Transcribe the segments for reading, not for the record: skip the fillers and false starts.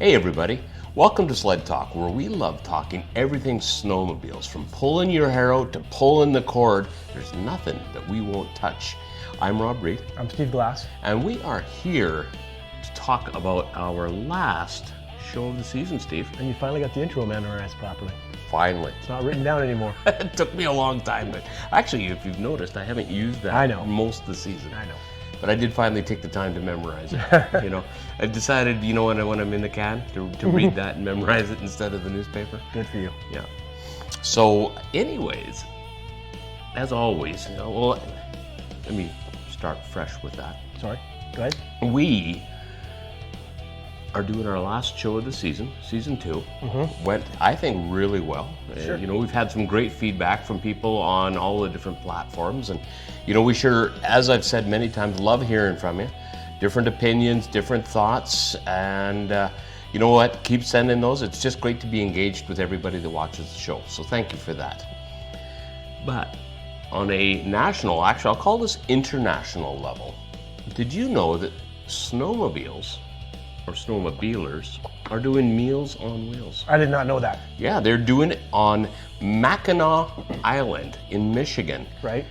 Hey everybody, welcome to Sled Talk, where we love talking everything snowmobiles. From pulling your hair out to pulling the cord, there's nothing that we won't touch. I'm Rob Reed. I'm Steve Glass. And we are here to talk about our last show of the season, Steve. And you finally got the intro memorized properly. Finally. It's not written down anymore. It took me a long time, but actually, if you've noticed, I haven't used that most of the season. I know. But I did finally take the time to memorize it. You know, I decided, when I'm in the can, to read that and memorize it instead of the newspaper. Good for you. Yeah. So, anyways, as always, let me start fresh with that. Sorry. Go ahead. We are doing our last show of the season, season 2. Went, I think, really well. Sure. We've had some great feedback from people on all the different platforms, and we sure, as I've said many times, love hearing from you. Different opinions, different thoughts, and you know what? Keep sending those. It's just great to be engaged with everybody that watches the show. So thank you for that. But on a national, actually, I'll call this international level. Did you know that snowmobiles or snowmobilers are doing Meals on Wheels? I did not know that. Yeah, they're doing it on Mackinac Island in Michigan. Right.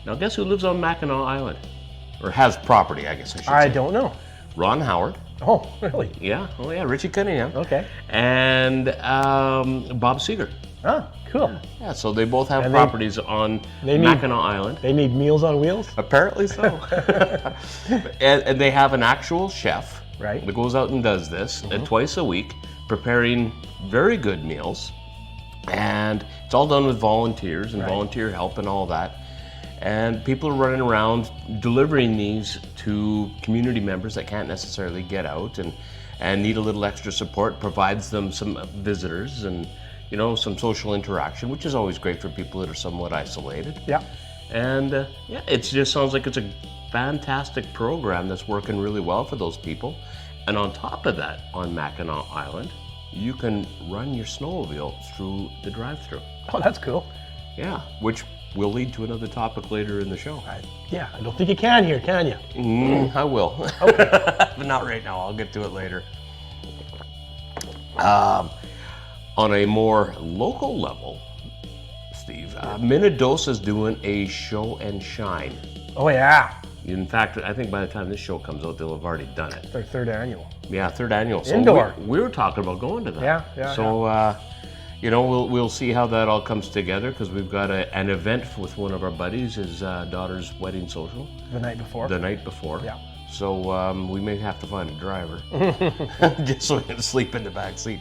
Now, guess who lives on Mackinac Island? Or has property, I guess I should say. I don't know. Ron Howard. Oh, really? Yeah. Oh, yeah. Richie Cunningham. Okay. And Bob Seeger. Ah, cool. Yeah, so they both have properties on Mackinac Island. They need Meals on Wheels? Apparently so. and they have an actual chef. Right. That goes out and does this twice a week, preparing very good meals. And it's all done with volunteers and volunteer help and all that. And people are running around delivering these to community members that can't necessarily get out and need a little extra support, provides them some visitors and, some social interaction, which is always great for people that are somewhat isolated. Yeah. And it just sounds like it's a fantastic program that's working really well for those people. And on top of that, on Mackinac Island, you can run your snowmobile through the drive-thru. Oh, that's cool. Yeah, which will lead to another topic later in the show. I don't think you can here, can you? I will. Okay. But not right now. I'll get to it later. On a more local level, Steve, Minnedosa's doing a show and shine. Oh, yeah. In fact, I think by the time this show comes out, they'll have already done it. Their third annual. Yeah, third annual. So Indoor. We were talking about going to that. Yeah. So, we'll see how that all comes together, because we've got an event with one of our buddies, his daughter's wedding social. The night before. Yeah. So we may have to find a driver, just so we can sleep in the back seat.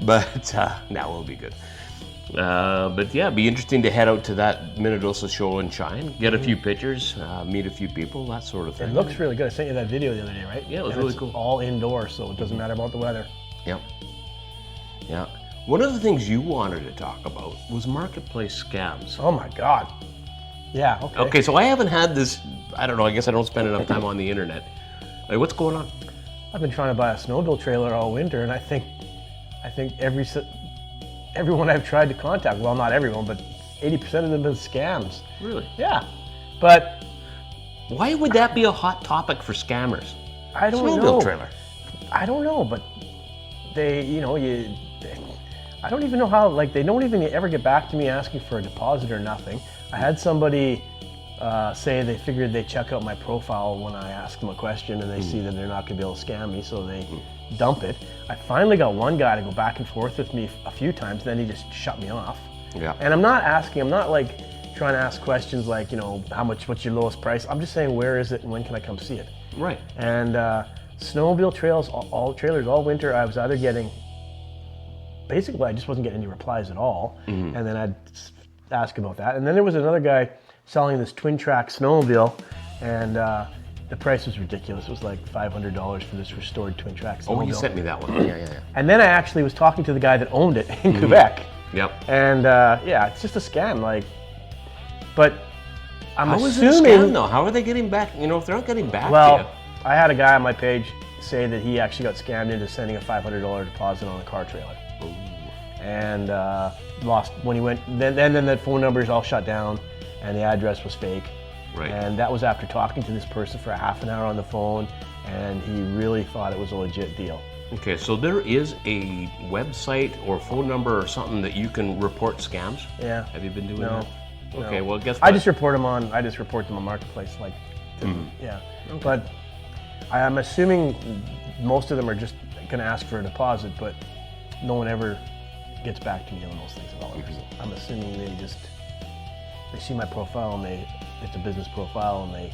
But now we'll be good. But yeah, it'd be interesting to head out to that Minnedosa show and shine, get a few pictures, meet a few people, that sort of thing. It looks really good. I sent you that video the other day, right? Yeah, it was really cool. All indoors, so it doesn't matter about the weather. Yep. Yeah. One of the things you wanted to talk about was marketplace scams. Oh my God. Yeah, okay. Okay, so I haven't had this, I don't know, I guess I don't spend enough time on the internet. Like, what's going on? I've been trying to buy a snowmobile trailer all winter, and I think everyone I've tried to contact, well, not everyone, but 80% of them have been scams. Really? Yeah. But why would that be a hot topic for scammers? I don't know. Snowmobile trailer. I don't know, but I don't even know how, they don't even ever get back to me asking for a deposit or nothing. I had somebody say they figured they'd check out my profile when I asked them a question, and they see that they're not going to be able to scam me, so they dump it. I finally got one guy to go back and forth with me a few times, then he just shut me off. Yeah. And I'm not trying to ask questions like, what's your lowest price? I'm just saying, where is it and when can I come see it? Right. And snowmobile trailers, all trailers, all winter, I was either getting, basically I just wasn't getting any replies at all. And then I'd ask about that. And then there was another guy selling this twin track snowmobile, and the price was ridiculous. It was like $500 for this restored twin track snowmobile. Oh, you sent me that one. Yeah. And then I actually was talking to the guy that owned it in Quebec. Yep. And it's just a scam. But I'm assuming. How is it a scam though? How are they getting back? If they're not getting back to you. Well, I had a guy on my page say that he actually got scammed into sending a $500 deposit on a car trailer. Ooh. And lost when he went. Then the phone numbers all shut down, and the address was fake. Right. And that was after talking to this person for a half an hour on the phone, and he really thought it was a legit deal. Okay, so there is a website or phone number or something that you can report scams? Yeah. Have you been doing No. that? Okay, well, guess what? I just report them on Marketplace, like, yeah. Okay. But I'm assuming most of them are just going to ask for a deposit, but no one ever gets back to me on those things at all. I'm assuming they see my profile and it's a business profile and they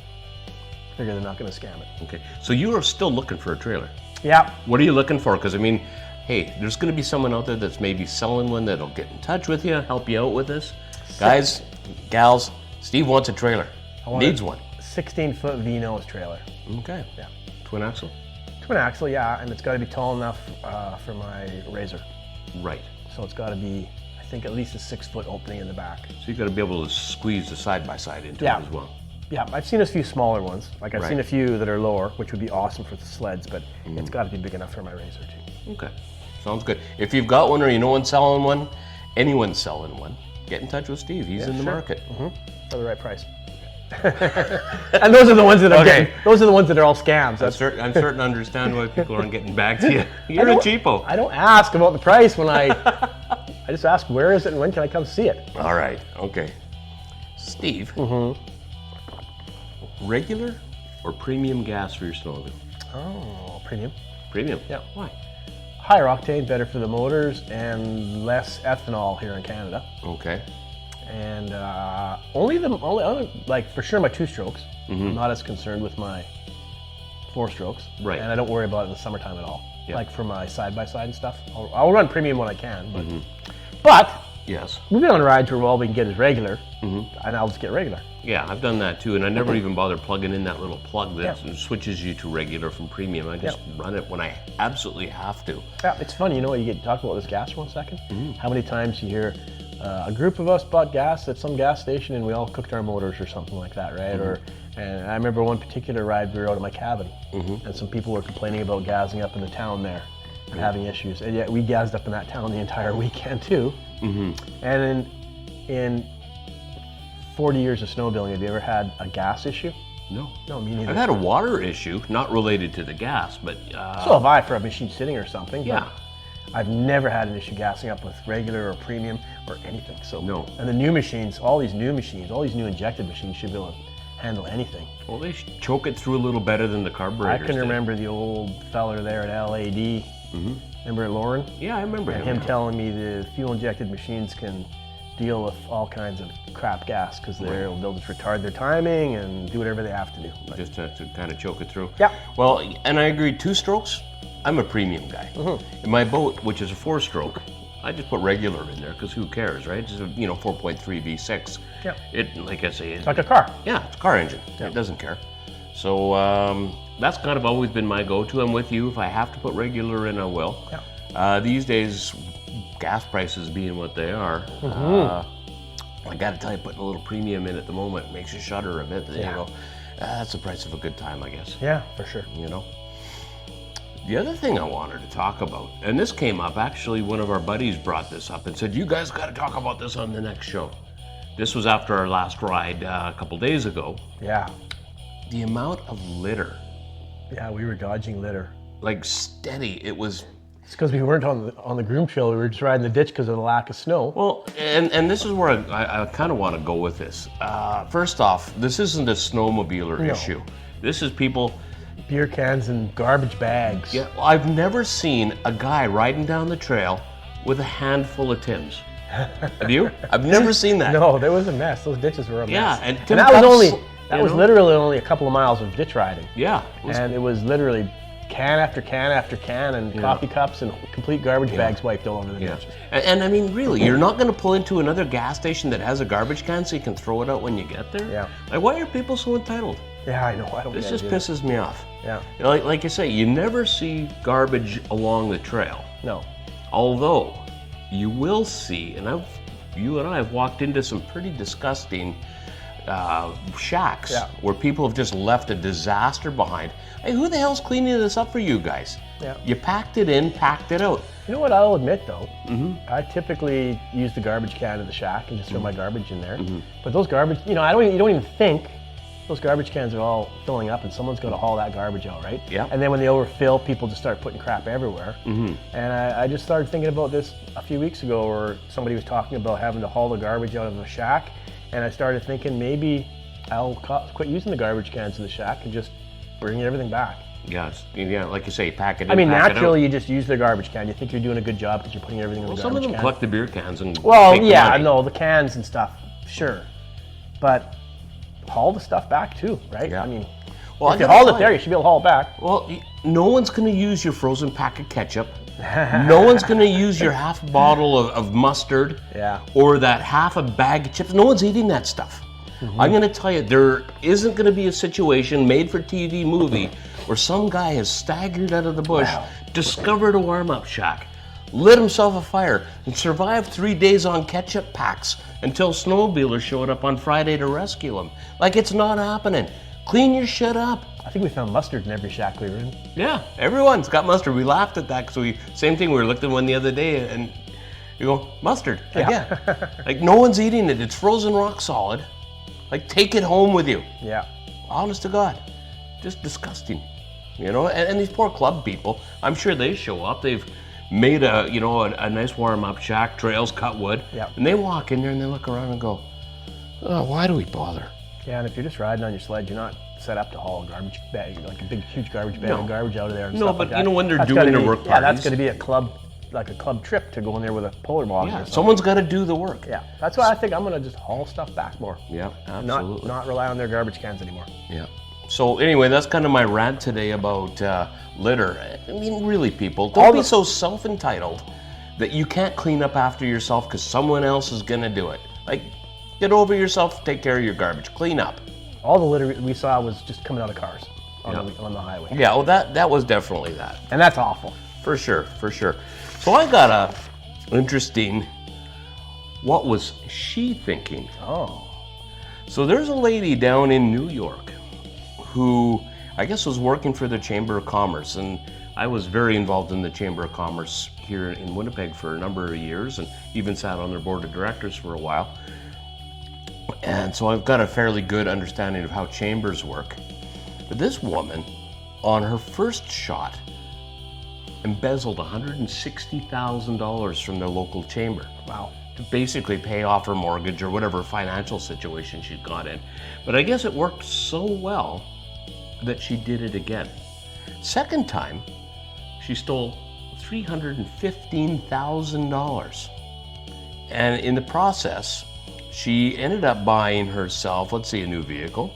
figure they're not going to scam it. Okay, so you are still looking for a trailer. Yeah. What are you looking for? Because I mean, hey, there's going to be someone out there that's maybe selling one that'll get in touch with you, help you out with this. Guys, gals, Steve wants a trailer. Needs one. 16-foot V-nose trailer. Okay. Yeah. Twin axle? Twin axle, yeah, and it's got to be tall enough for my Razor. Right. So it's got to be, I think, at least a 6-foot opening in the back. So you got to be able to squeeze the side-by-side into Yeah. it as well. Yeah, I've seen a few smaller ones. Like I've Right. seen a few that are lower, which would be awesome for the sleds, but it's got to be big enough for my Razor too. Okay, sounds good. If you've got one or you know one's selling one, anyone's selling one, get in touch with Steve. He's in the market. For the right price. And those are the ones that are Okay. those are the ones that are all scams. I'm certain to understand why people aren't getting back to you. You're a cheapo. I don't ask about the price when I just ask where is it and when can I come see it. All right, okay. Steve, regular or premium gas for your snowmobile? Oh, premium. Premium? Yeah. Why? Higher octane, better for the motors, and less ethanol here in Canada. Okay. And only like for sure my 2-strokes. I'm not as concerned with my 4-strokes. Right. And I don't worry about it in the summertime at all. Yeah. Like for my side-by-side and stuff. I'll run premium when I can. But Yes. we've been on rides where all we can get is regular. And I'll just get regular. Yeah, I've done that too, and I never even bother plugging in that little plug that switches you to regular from premium. I just run it when I absolutely have to. Yeah, it's funny, you know, you get talk about this gas for 1 second. How many times you hear a group of us bought gas at some gas station and we all cooked our motors or something like that, right? And I remember one particular ride we were out of my cabin, and some people were complaining about gassing up in the town there and having issues. And yet we gassed up in that town the entire weekend too. And in 40 years of snowmobiling, have you ever had a gas issue? No. No, me neither. I've had a water issue, not related to the gas, but... So have I for a machine sitting or something. Yeah. But I've never had an issue gassing up with regular or premium or anything. So No. And the new machines, all these new injected machines should be able to handle anything. Well, they choke it through a little better than the I carburetors can did. remember the old feller there at LAD. Remember Lauren? Yeah, I remember And him telling me the fuel injected machines can deal with all kinds of crap gas because they'll just retard their timing and do whatever they have to do. But Just to kind of choke it through. Yeah. Well, and I agree, 2-strokes, I'm a premium guy. In my boat, which is a 4-stroke, I just put regular in there because who cares, right? Just a 4.3 V6. Yeah. It, like I say, it's like a car. yeah, it's a car engine. It doesn't care. So that's kind of always been my go-to. I'm with you. If I have to put regular in, I will. Yeah. These days, gas prices being what they are, I got to tell you, putting a little premium in at the moment makes you shudder a bit. You go, that's the price of a good time, I guess. Yeah, for sure. You know. The other thing I wanted to talk about, and this came up, actually, one of our buddies brought this up and said, you guys got to talk about this on the next show. This was after our last ride a couple days ago. Yeah. The amount of litter, Yeah, we were dodging litter. like steady, it was... It's because we weren't on the groom trail. We were just riding the ditch because of the lack of snow. Well, and this is where I kind of want to go with this. First off, this isn't a snowmobiler issue. This is people... Beer cans and garbage bags. Yeah, I've never seen a guy riding down the trail with a handful of Tims. Have you? I've never seen that. No, there was a mess. Those ditches were a mess. Yeah, and that was literally only a couple of miles of ditch riding. Yeah. And it was literally can after can after can and coffee cups and complete garbage bags wiped all over the ditches. And I mean, really, you're not going to pull into another gas station that has a garbage can so you can throw it out when you get there? Yeah. Like, why are people so entitled? Yeah, I know. I don't This get just it. pisses me off. Yeah. Like I say, you never see garbage along the trail. No. Although, you will see, and you and I have walked into some pretty disgusting shacks where people have just left a disaster behind. Hey, who the hell's cleaning this up for you guys? Yeah. You packed it in, packed it out. You know what I'll admit though? I typically use the garbage can at the shack and just throw my garbage in there. But those garbage, you don't even think. those garbage cans are all filling up, and someone's got to haul that garbage out, right? Yeah. And then when they overfill, people just start putting crap everywhere. Mm-hmm. And I just started thinking about this a few weeks ago, where somebody was talking about having to haul the garbage out of the shack, and I started thinking maybe I'll quit using the garbage cans in the shack and just bring everything back. Yes, yeah, like you say, pack it in. I mean, pack naturally, it you just use the garbage can. You think you're doing a good job because you're putting everything in the some garbage of them can. collect the beer cans and Well, take the yeah, money. no, the cans and stuff, sure, but haul the stuff back too, right? Yeah. I mean, Well, if you hauled it there, you should be able to haul it back. Well, no one's going to use your frozen pack of ketchup. No one's going to use your half bottle of mustard. Yeah. Or that half a bag of chips. No one's eating that stuff. I'm going to tell you, there isn't going to be a situation made for TV movie where some guy has staggered out of the bush, discovered a warm-up shack, lit himself a fire, and survived 3 days on ketchup packs until snowmobilers showed up on Friday to rescue him. Like, it's not happening. Clean your shit up. I think we found mustard in every shack we were in. Yeah, everyone's got mustard. We laughed at that because same thing, we were looking at one the other day and you go, mustard, again. Like, no one's eating it. It's frozen rock solid. Like, take it home with you. Yeah. Honest to God. Just disgusting. You know, and these poor club people, I'm sure they show up. They've made a nice warm-up shack, trails, cut wood. Yeah. And they walk in there and they look around and go, oh, why do we bother? Yeah, and if you're just riding on your sled, you're not set up to haul a garbage bag, like a big, huge garbage bag of garbage out of there and stuff like that. You know, when they're That's doing gotta their be- work Yeah, that's parties. going to be a club trip to go in there with a polar bottle. Yeah, or something. someone's got to do the work. Yeah, that's why I think I'm going to just haul stuff back more. Yeah, absolutely. Not rely on their garbage cans anymore. Yeah. So anyway, that's kind of my rant today about litter. I mean, really, people, don't be so self-entitled that you can't clean up after yourself because someone else is going to do it. Like, get over yourself, take care of your garbage, clean up. All the litter we saw was just coming out of cars on the highway. Yeah, well, that was definitely that. And that's awful. For sure, for sure. So I got a interesting, what was she thinking? Oh. So there's a lady down in New York who I guess was working for the Chamber of Commerce, and I was very involved in the Chamber of Commerce here in Winnipeg for a number of years and even sat on their board of directors for a while. And so I've got a fairly good understanding of how chambers work. But this woman, on her first shot, embezzled $160,000 from their local chamber. Wow. To basically pay off her mortgage or whatever financial situation she'd got in. But I guess it worked so well that she did it again. Second time, she stole $315,000. And in the process, she ended up buying herself, let's see, a new vehicle,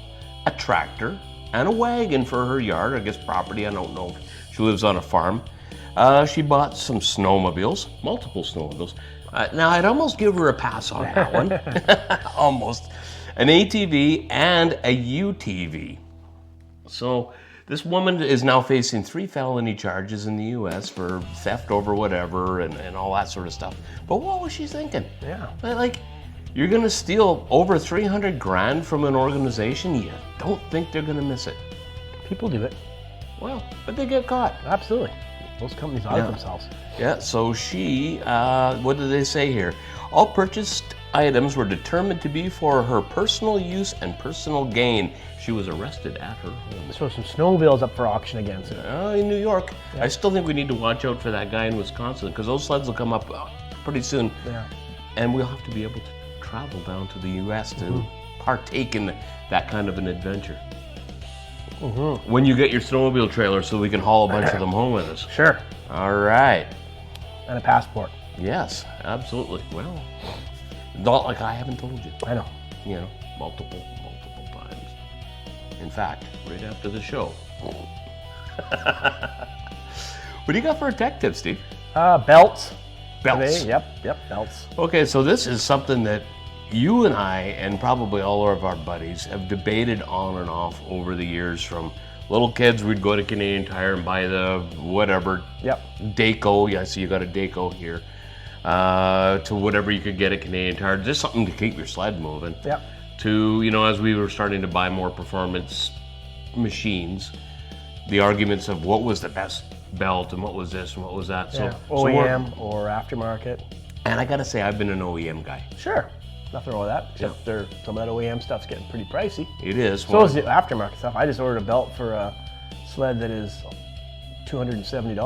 a tractor, and a wagon for her yard, I guess property, I don't know. She lives on a farm. She bought some snowmobiles, multiple snowmobiles. Now, I'd almost give her a pass on that one. Almost. An ATV and a UTV. So this woman is now facing 3 felony charges in the U.S. for theft over whatever and all that sort of stuff. But what was she thinking? Yeah. Like, you're going to steal over 300 grand from an organization? You don't think they're going to miss it. People do it. Well, but they get caught. Absolutely. Those companies audit themselves. Yeah, so she, what did they say here? All purchased items were determined to be for her personal use and personal gain. She was arrested at her home. So some snowmobiles up for auction again soon. In New York. Yeah. I still think we need to watch out for that guy in Wisconsin because those sleds will come up pretty soon. Yeah. And we'll have to be able to travel down to the U.S. to partake in that kind of an adventure. When you get your snowmobile trailer so we can haul a bunch of them home with us. Sure. All right. And a passport. Yes, absolutely. Well, not like I haven't told you. I know. You know, multiple times. In fact, right after the show. What do you got for a tech tip, Steve? Belts. Belts. Today. Yep, belts. Okay, so this is something that you and I, and probably all of our buddies, have debated on and off over the years. From little kids, we'd go to Canadian Tire and buy the whatever. Yep. Daco, yeah, so you got a Daco here. To whatever you could get at Canadian Tire, just something to keep your sled moving. Yep. To, as we were starting to buy more performance machines, the arguments of what was the best belt and what was this and what was that. Yeah. So OEM or aftermarket. and I gotta say, I've been an OEM guy. Sure. Nothing wrong with that, except some of that OEM stuff's getting pretty pricey. It is. So is the aftermarket stuff. I just ordered a belt for a sled that is $270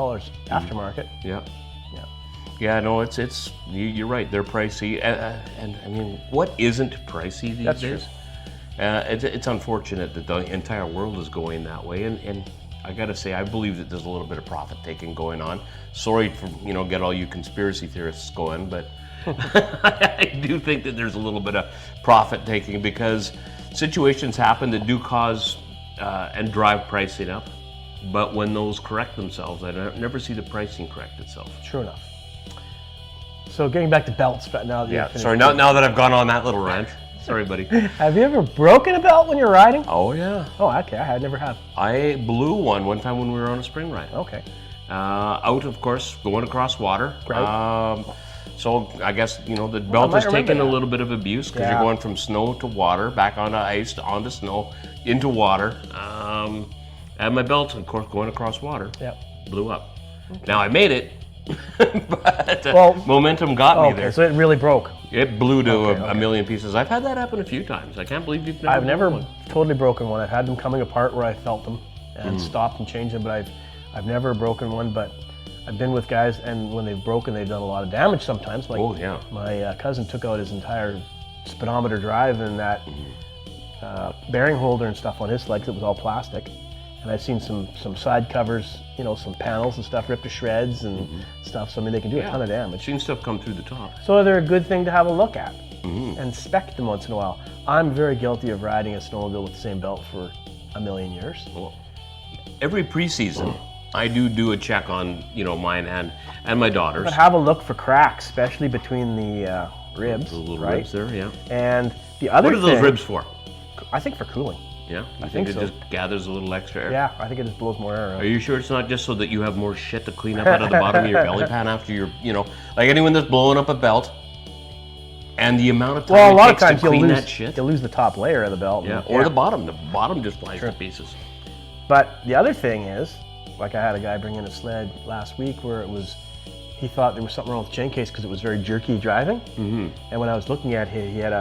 aftermarket. Yeah. Yeah. Yeah, no, you're right, they're pricey. And I mean, what isn't pricey these days? It's unfortunate that the entire world is going that way. And I got to say, I believe that there's a little bit of profit taking going on. Sorry for, get all you conspiracy theorists going, but I do think that there's a little bit of profit taking because situations happen that do cause and drive pricing up. But when those correct themselves, I never see the pricing correct itself. True enough. So getting back to belts, but now that sorry, now that I've gone on that little rant. Sorry, buddy. Have you ever broken a belt when you're riding? Oh, yeah. Oh, okay. I never have. I blew one time when we were on a spring ride. Okay. Out, of course, going across water. Great. So I guess, the belt is taking a little bit of abuse because you're going from snow to water, back onto ice, onto snow, into water. And my belt, of course, going across water, blew up. Okay. Now, I made it, but momentum got me there. So it really broke. It blew to a million pieces. I've had that happen a few times. I can't believe you've never I've never totally broken one. I've had them coming apart where I felt them and stopped and changed them, but I've never broken one. But I've been with guys, and when they've broken, they've done a lot of damage sometimes. Like my cousin took out his entire speedometer drive and that bearing holder and stuff on his legs. It was all plastic. And I've seen some side covers, some panels and stuff ripped to shreds and stuff. So, I mean, they can do a ton of damage. I've seen stuff come through the top. So they're a good thing to have a look at and inspect them once in a while. I'm very guilty of riding a snowmobile with the same belt for a million years. Well, every preseason, I do a check on, mine and my daughter's. But have a look for cracks, especially between the ribs. The little ribs there, yeah. And the other thing... What are those ribs for? I think for cooling. Yeah, I think it so. just gathers a little extra air? Yeah, I think it just blows more air out. Are you sure it's not just so that you have more shit to clean up out of the bottom of your belly pan after your, like anyone that's blowing up a belt and the amount of time it takes to clean that shit? You'll lose the top layer of the belt. Yeah, or the bottom. The bottom just flies to pieces. But the other thing is, like I had a guy bring in a sled last week where he thought there was something wrong with the chain case because it was very jerky driving. And when I was looking at it, he had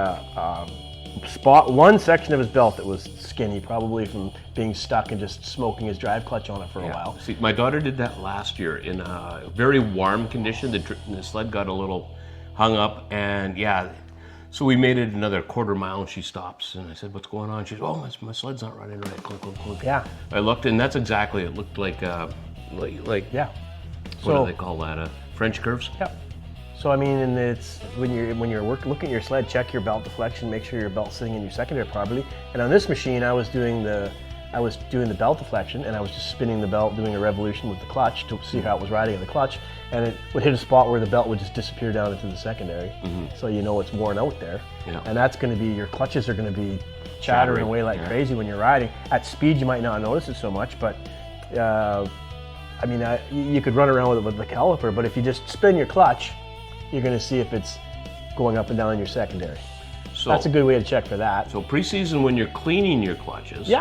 one section of his belt that was skinny, probably from being stuck and just smoking his drive clutch on it for a while. See, my daughter did that last year in a very warm condition. The sled got a little hung up, and so we made it another quarter mile, and she stops, and I said, "What's going on?" She said, "Oh, my sled's not running right." Clunk, clunk, clunk. Yeah. I looked, and that's exactly. It looked like what do they call that? French curves. Yeah. So I mean, and it's when you're looking at your sled, check your belt deflection, make sure your belt's sitting in your secondary properly. And on this machine, I was doing the belt deflection, and I was just spinning the belt, doing a revolution with the clutch to see how it was riding in the clutch, and it would hit a spot where the belt would just disappear down into the secondary, so it's worn out there. Yeah. And that's going to be, your clutches are going to be chattering away like crazy when you're riding. At speed, you might not notice it so much, but you could run around with the caliper, but if you just spin your clutch, you're going to see if it's going up and down in your secondary. So that's a good way to check for that. So preseason, when you're cleaning your clutches,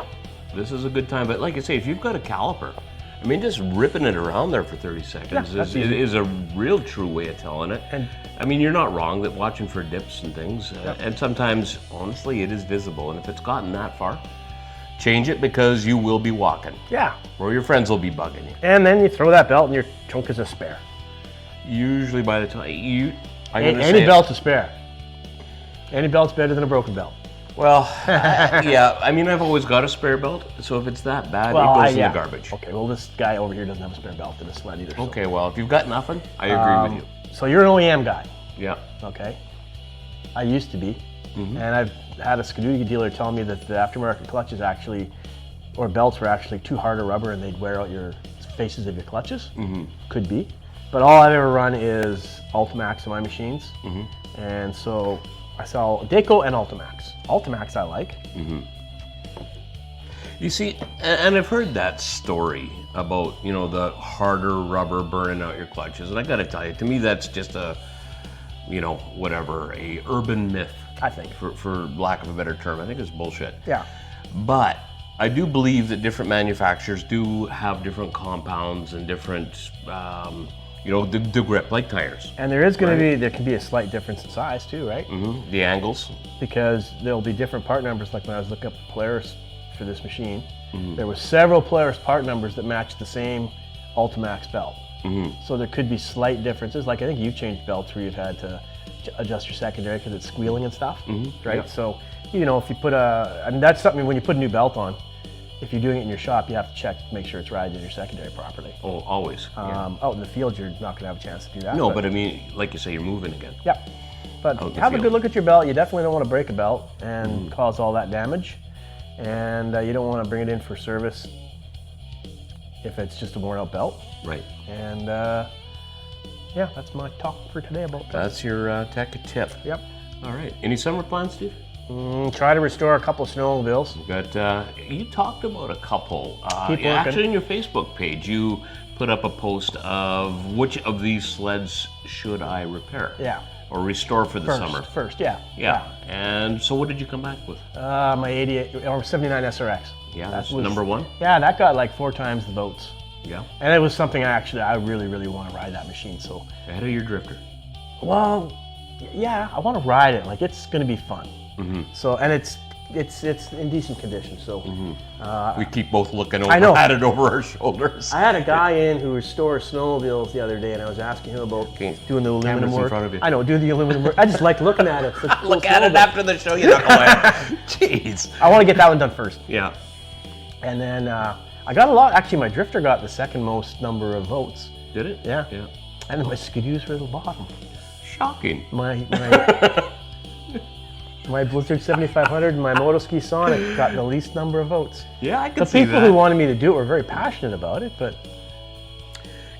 this is a good time. But like I say, if you've got a caliper, I mean, just ripping it around there for 30 seconds is a real true way of telling it. And I mean, you're not wrong that watching for dips and things, and sometimes, honestly, it is visible. And if it's gotten that far, change it because you will be walking. Yeah. Or your friends will be bugging you. And then you throw that belt in your trunk as a spare. Usually by the time any belt's a spare. Any belt's better than a broken belt. Well, I mean, I've always got a spare belt, so if it's that bad, it goes in the garbage. Okay, well, this guy over here doesn't have a spare belt in his sled either. Okay, well, if you've got nothing, I agree with you. So you're an OEM guy. Yeah. Okay. I used to be, and I've had a Skidoo dealer tell me that the aftermarket clutches or belts were actually too hard a rubber and they'd wear out your faces of your clutches. Could be. But all I've ever run is Ultimax in my machines. And so I sell Deco and Ultimax. Ultimax I like. You see, and I've heard that story about, the harder rubber burning out your clutches. And I got to tell you, to me, that's just a urban myth. I think. For lack of a better term. I think it's bullshit. Yeah. But I do believe that different manufacturers do have different compounds and different the grip like tires. And there is going to be, there can be a slight difference in size too, right? Mm-hmm. The angles. Because there'll be different part numbers. Like when I was looking up Polaris for this machine, there were several Polaris part numbers that matched the same Ultimax belt. So there could be slight differences. Like I think you've changed belts where you've had to adjust your secondary because it's squealing and stuff, right? Yep. So, if you put and that's something when you put a new belt on, if you're doing it in your shop, you have to check, make sure it's riding in your secondary properly. Oh, always. Out in the field, you're not going to have a chance to do that. No, but I mean, like you say, you're moving again. Yeah. But have a good look at your belt. You definitely don't want to break a belt and cause all that damage. And you don't want to bring it in for service if it's just a worn out belt. Right. And yeah, that's my talk for today about that. That's your tech tip. Yep. All right. Any summer plans, Steve? Try to restore a couple of snowmobiles. You talked about a couple. Actually, in your Facebook page, you put up a post of which of these sleds should I repair? Yeah. Or restore for the summer? First, yeah. And so what did you come back with? My 88 or 79 SRX. Yeah, that's number one? Yeah, that got like 4 times the votes. Yeah. And it was something I really, really want to ride that machine. So ahead of your drifter? Well, yeah, I want to ride it. Like, it's going to be fun. So, and it's in decent condition. So we keep both looking at it over our shoulders. I had a guy in who restores snowmobiles the other day, and I was asking him about doing the aluminum work. In front of you. I know, do the aluminum work. I just like looking at it. Look at it after the show, you knucklehead. Jeez. I want to get that one done first. Yeah. And then I got a lot. Actually, my drifter got the second most number of votes. Did it? Yeah. Yeah. And then my skidoos were at the bottom. Shocking. My Blizzard 7500 and my Motoski Sonic got the least number of votes. Yeah, I can see that. The people who wanted me to do it were very passionate about it, but...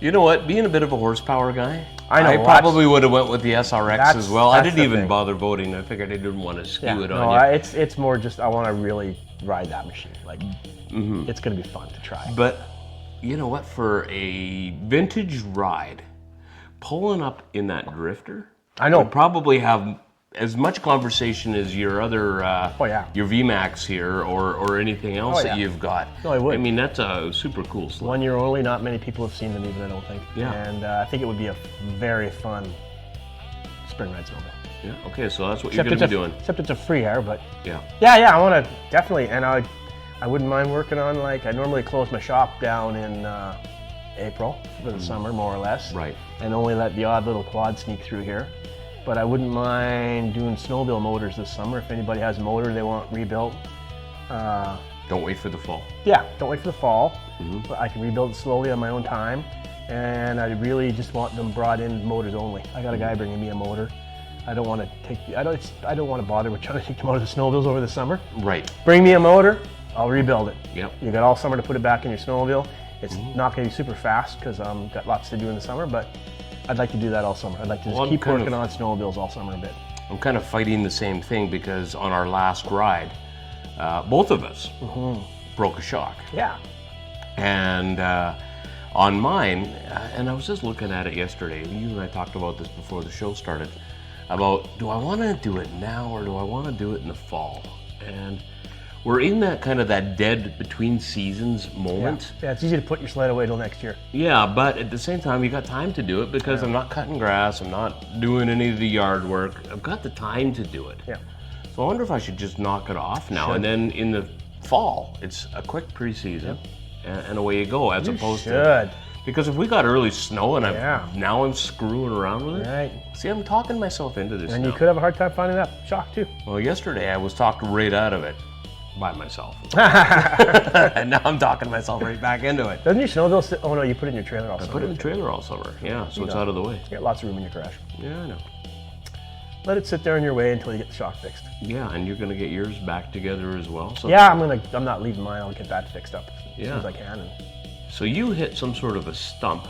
You know what? Being a bit of a horsepower guy, I probably would have went with the SRX as well. I didn't even bother voting. I figured I didn't want to skew it on you. It's more just I want to really ride that machine. Like, it's going to be fun to try. But you know what? For a vintage ride, pulling up in that drifter, I know, would probably have as much conversation as your other, your VMAX here or anything else that you've got. No, I would. I mean, that's a super cool sled. 1 year only, not many people have seen them even, I don't think. Yeah. And I think it would be a very fun spring ride snowmobile. Yeah, okay, so that's what you're going to be doing. Except it's a free air, but... Yeah, I want to definitely, and I wouldn't mind working on, like, I normally close my shop down in April for the summer, more or less. Right. And only let the odd little quad sneak through here. But I wouldn't mind doing snowmobile motors this summer. If anybody has a motor they want rebuilt. Don't wait for the fall. Yeah, don't wait for the fall. But I can rebuild it slowly on my own time. And I really just want them brought in motors only. I got a guy bringing me a motor. I don't want to bother with trying to take them out of the snowmobiles over the summer. Right. Bring me a motor, I'll rebuild it. Yep. You got all summer to put it back in your snowmobile. It's not going to be super fast because got lots to do in the summer, but I'd like to do that all summer. I'd like to just keep working on snowmobiles all summer a bit. I'm kind of fighting the same thing because on our last ride, both of us broke a shock. Yeah. And on mine, and I was just looking at it yesterday, you and I talked about this before the show started, about do I want to do it now or do I want to do it in the fall? And we're in that kind of that dead between seasons moment. Yeah, it's easy to put your sled away till next year. Yeah, but at the same time, you got time to do it because I'm not cutting grass, I'm not doing any of the yard work. I've got the time to do it. Yeah. So I wonder if I should just knock it off now, and then in the fall, it's a quick preseason, and away you go, as opposed to... Because if we got early snow and now I'm screwing around with it, right. See, I'm talking myself into this And now. you could have a hard time finding that shock too. Well, yesterday I was talked right out of it by myself. And now I'm talking myself right back into it. Doesn't your snowmobile sit? Oh no, you put it in your trailer all summer. I put it in the trailer all summer, yeah, so it's out of the way. You got lots of room in your garage. Yeah, I know. Let it sit there in your way until you get the shock fixed. Yeah, and you're going to get yours back together as well. So yeah, I'm not leaving mine. I'll get that fixed up as soon as I can. So you hit some sort of a stump.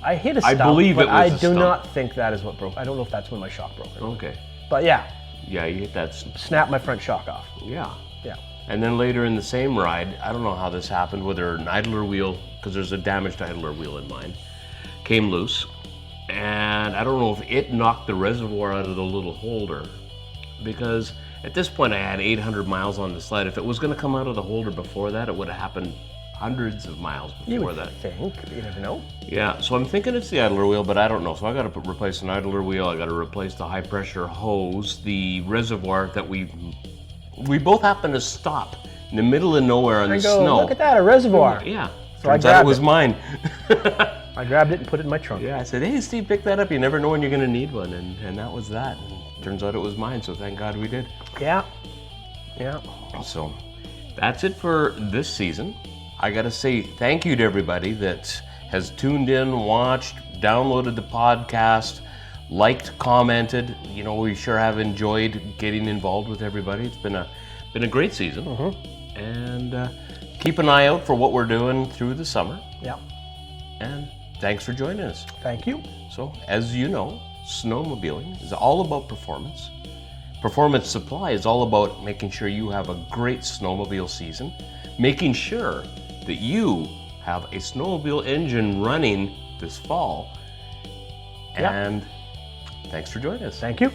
I hit a stump, I believe but it was I a do stump. not think that is what broke. I don't know if that's when my shock broke. Okay. But yeah. Yeah, you hit that. Snap my front shock off. Yeah. Yeah. And then later in the same ride, I don't know how this happened, whether an idler wheel, because there's a damaged idler wheel in mine, came loose. And I don't know if it knocked the reservoir out of the little holder, because at this point I had 800 miles on the sled. If it was going to come out of the holder before that, it would have happened hundreds of miles You before would that. think, but you never know. Yeah, so I'm thinking it's the idler wheel, but I don't know. So I got to replace an idler wheel. I got to replace the high pressure hose, the reservoir that we both happened to stop in the middle of nowhere on the snow. Look at that, a reservoir. Yeah. So I Turns out it grabbed was it. mine. I grabbed it and put it in my trunk. Yeah, I said, hey, Steve, pick that up. You never know when you're going to need one. And that was that. And turns out it was mine, so thank God we did. Yeah. Yeah. So that's it for this season. I got to say thank you to everybody that has tuned in, watched, downloaded the podcast, liked, commented. You know, we sure have enjoyed getting involved with everybody. It's been a great season. And keep an eye out for what we're doing through the summer. Yeah. And thanks for joining us. Thank you. So, as you know, snowmobiling is all about performance. Performance Supply is all about making sure you have a great snowmobile season, making sure that you have a snowmobile engine running this fall. Yeah. And thanks for joining us. Thank you.